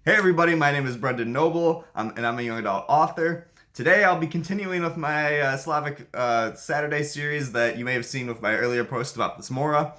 Hey everybody, my name is Brendan Noble, and I'm a young adult author. Today I'll be continuing with my Slavic Saturday series that you may have seen with my earlier post about the Zmora.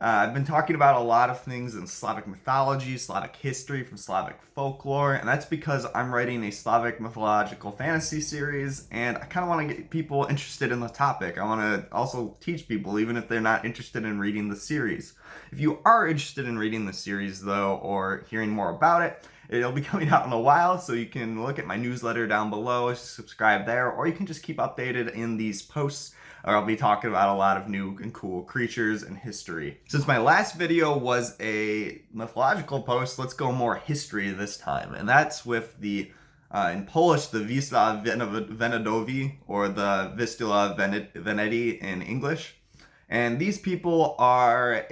I've been talking about a lot of things in Slavic mythology, Slavic history, from Slavic folklore, and that's because I'm writing a Slavic mythological fantasy series, and I kind of want to get people interested in the topic. I want to also teach people, even if they're not interested in reading the series. If you are interested in reading the series, though, or hearing more about it, it'll be coming out in a while, so you can look at my newsletter down below, subscribe there, or you can just keep updated in these posts. I'll be talking about a lot of new and cool creatures and history. Since my last video was a mythological post, let's go more history this time. And that's with the, in Polish, the Wisła Wenedowie, or the Vistula Veneti in English. And these people are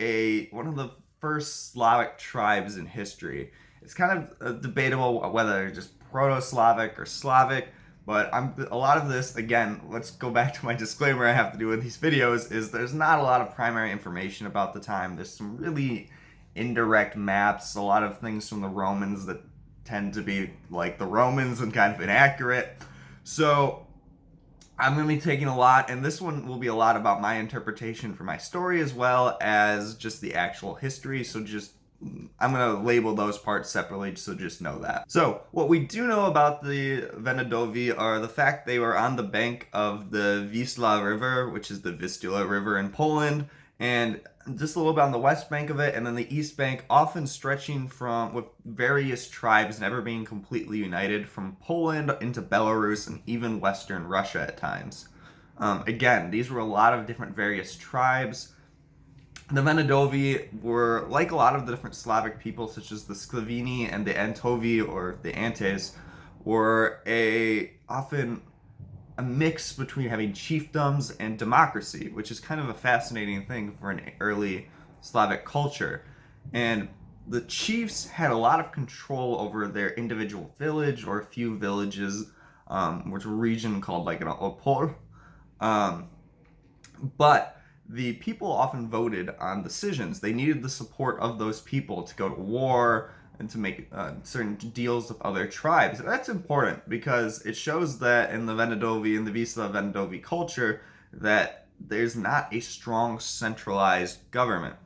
one of the first Slavic tribes in history. It's kind of debatable whether they're just Proto-Slavic or Slavic, but a lot of this, again, let's go back to my disclaimer I have to do with these videos, is there's not a lot of primary information about the time. There's some really indirect maps, a lot of things from the Romans that tend to be like the Romans and kind of inaccurate. So I'm going to be taking a lot, and this one will be a lot about my interpretation for my story as well as just the actual history, so I'm going to label those parts separately, so just know that. So, what we do know about the Wenedowie are the fact they were on the bank of the Wisła River, which is the Vistula River in Poland, and just a little bit on the west bank of it, and then the east bank, often stretching with various tribes never being completely united from Poland into Belarus and even Western Russia at times. Again, these were a lot of different various tribes. The Wenedowie were, like a lot of the different Slavic people, such as the Sclavini and the Antovi, or the Antes, were often a mix between having chiefdoms and democracy, which is kind of a fascinating thing for an early Slavic culture. And the chiefs had a lot of control over their individual village or a few villages, which were a region called like an opol. But the people often voted on decisions. They needed the support of those people to go to war and to make certain deals with other tribes. That's important because it shows that in the Wenedowie, in the Wisła Wenedowie culture, that there's not a strong centralized government,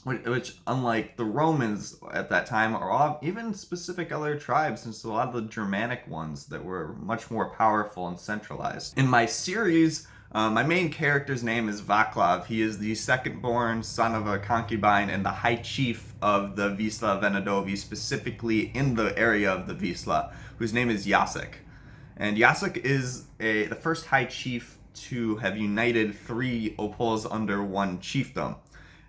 which unlike the Romans at that time, or even specific other tribes, and so a lot of the Germanic ones that were much more powerful and centralized. In my series, my main character's name is Vaclav. He is the second-born son of a concubine and the high chief of the Wisła Wenedowie, specifically in the area of the Wisła, whose name is Jacek. And Jacek is the first high chief to have united three opols under one chiefdom.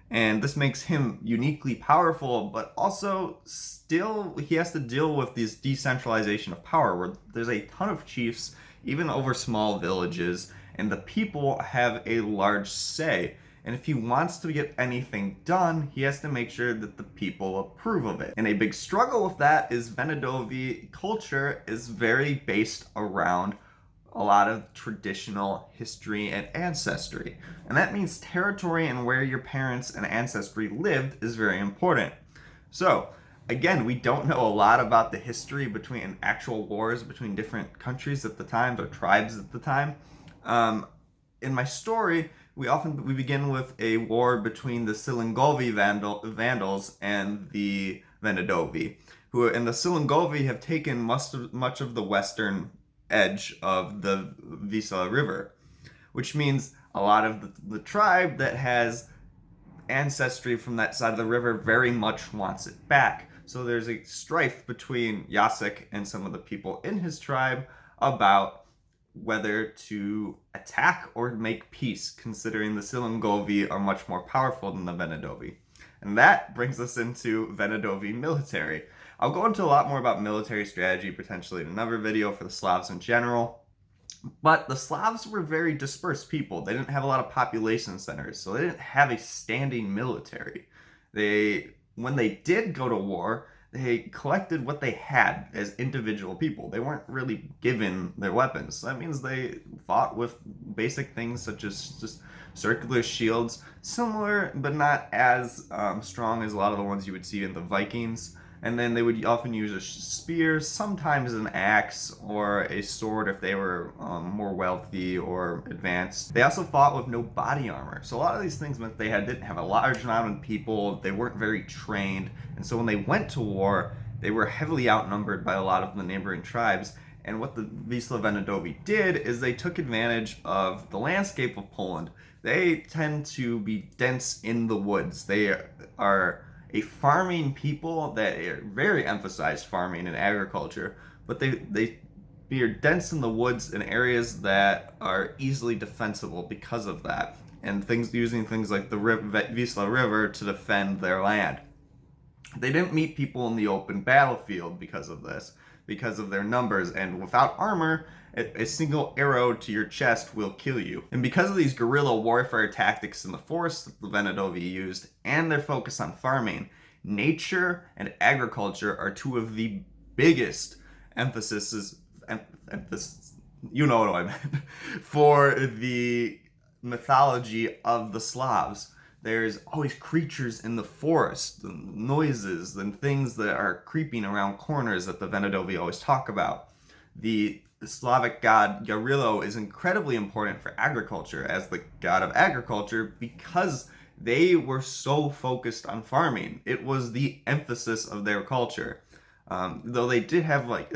And this makes him uniquely powerful, but also still he has to deal with this decentralization of power, where there's a ton of chiefs, even over small villages, and the people have a large say. And if he wants to get anything done, he has to make sure that the people approve of it. And a big struggle with that is Wenedowie culture is very based around a lot of traditional history and ancestry. And that means territory and where your parents and ancestry lived is very important. So, again, we don't know a lot about the history between actual wars between different countries at the time, or tribes at the time. In my story, we begin with a war between the Silingovi Vandals and the Wenedowie, who in the Silingovi have taken much of the western edge of the Wisła River, which means a lot of the tribe that has ancestry from that side of the river very much wants it back. So there's a strife between Jacek and some of the people in his tribe about whether to attack or make peace, considering the Silingovi are much more powerful than the Wenedowie. And that brings us into Wenedowie military. I'll go into a lot more about military strategy potentially in another video for the Slavs in general. But the Slavs were very dispersed people. They didn't have a lot of population centers, so they didn't have a standing military. When they did go to war, they collected what they had as individual people. They weren't really given their weapons. So that means they fought with basic things such as just circular shields, similar but not as strong as a lot of the ones you would see in the Vikings. And then they would often use a spear, sometimes an axe, or a sword if they were more wealthy or advanced. They also fought with no body armor. So a lot of these things meant they didn't have a large amount of people, they weren't very trained, and so when they went to war, they were heavily outnumbered by a lot of the neighboring tribes. And what the Wisła Wenedowie did is they took advantage of the landscape of Poland. They tend to be dense in the woods. They are a farming people that are very emphasized farming and agriculture, but they are dense in the woods in areas that are easily defensible because of that, and using things like the Wisła River to defend their land. They didn't meet people in the open battlefield because of this, because of their numbers, and without armor, a single arrow to your chest will kill you. And because of these guerrilla warfare tactics in the forest that the Wenedowie used, and their focus on farming, nature and agriculture are two of the biggest emphasis, you know what I meant, for the mythology of the Slavs. There's always creatures in the forest, and noises, and things that are creeping around corners that the Wenedowie always talk about. The Slavic god Yarilo is incredibly important for agriculture as the god of agriculture because they were so focused on farming. It was the emphasis of their culture. Though they did have like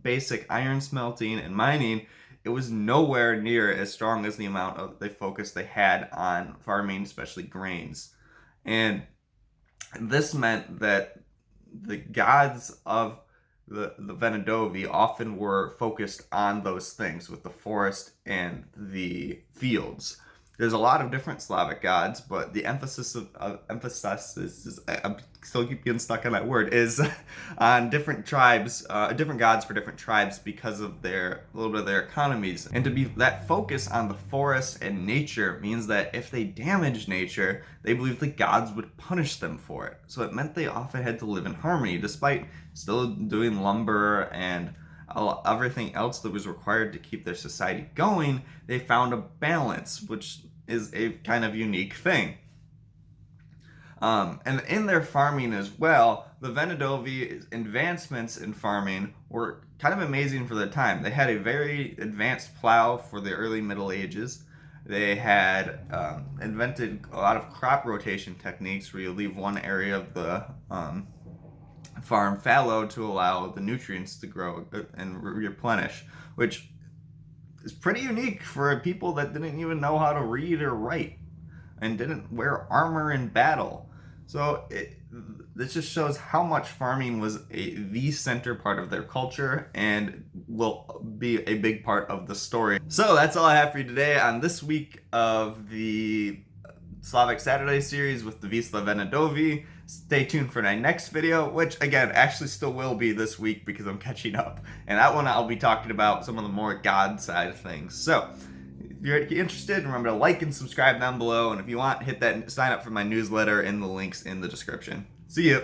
basic iron smelting and mining, it was nowhere near as strong as the amount of the focus they had on farming, especially grains. And this meant that the gods of the Wenedowie often were focused on those things with the forest and the fields. There's a lot of different Slavic gods, but the emphasis is, I'm still keep getting stuck on that word, is on different tribes, different gods for different tribes because of a little bit of their economies. And to be that focus on the forest and nature means that if they damaged nature, they believed the gods would punish them for it. So it meant they often had to live in harmony, despite still doing lumber and everything else that was required to keep their society going. They found a balance, which is a kind of unique thing. And in their farming as well, the Wenedowie's advancements in farming were kind of amazing for their time. They had a very advanced plow for the early Middle Ages. They had invented a lot of crop rotation techniques where you leave one area of the farm fallow to allow the nutrients to grow and replenish, which is pretty unique for people that didn't even know how to read or write and didn't wear armor in battle. So this just shows how much farming was the center part of their culture and will be a big part of the story. So that's all I have for you today on this week of the Slavic Saturday series with the Wisła Wenedowie. Stay tuned for my next video, which again actually still will be this week because I'm catching up. And that one I'll be talking about some of the more God side of things. So if you're interested, remember to like and subscribe down below. And if you want, hit that sign up for my newsletter in the links in the description. See ya.